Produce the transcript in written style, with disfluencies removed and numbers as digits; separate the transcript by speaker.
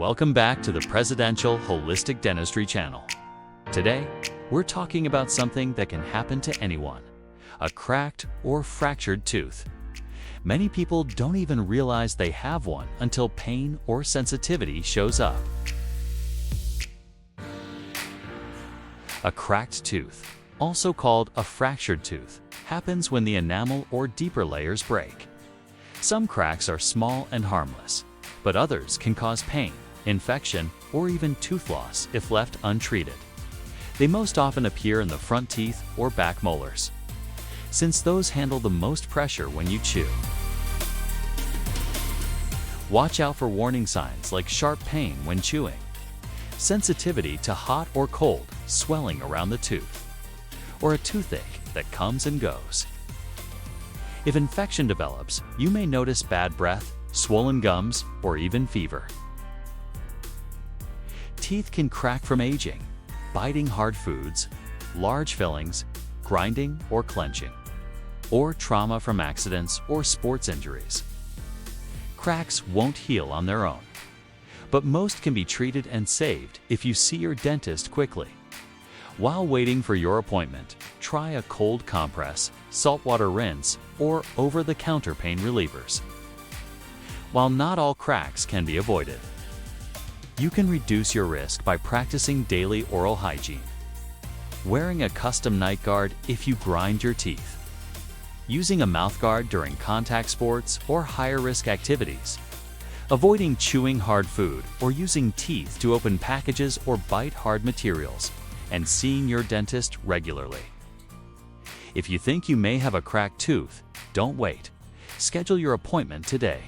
Speaker 1: Welcome back to the Presidential Holistic Dentistry channel. Today, we're talking about something that can happen to anyone: a cracked or fractured tooth. Many people don't even realize they have one until pain or sensitivity shows up. A cracked tooth, also called a fractured tooth, happens when the enamel or deeper layers break. Some cracks are small and harmless, but others can cause pain, infection, or even tooth loss if left untreated. They most often appear in the front teeth or back molars, since those handle the most pressure when you chew. Watch out for warning signs like sharp pain when chewing, sensitivity to hot or cold, swelling around the tooth, or a toothache that comes and goes. If infection develops, you may notice bad breath, swollen gums, or even fever. Teeth can crack from aging, biting hard foods, large fillings, grinding or clenching, or trauma from accidents or sports injuries. Cracks won't heal on their own, but most can be treated and saved if you see your dentist quickly. While waiting for your appointment, try a cold compress, saltwater rinse, or over-the-counter pain relievers. While not all cracks can be avoided, you can reduce your risk by practicing daily oral hygiene, wearing a custom night guard if you grind your teeth, using a mouthguard during contact sports or higher-risk activities, avoiding chewing hard food or using teeth to open packages or bite hard materials, and seeing your dentist regularly. If you think you may have a cracked tooth, don't wait. Schedule your appointment today.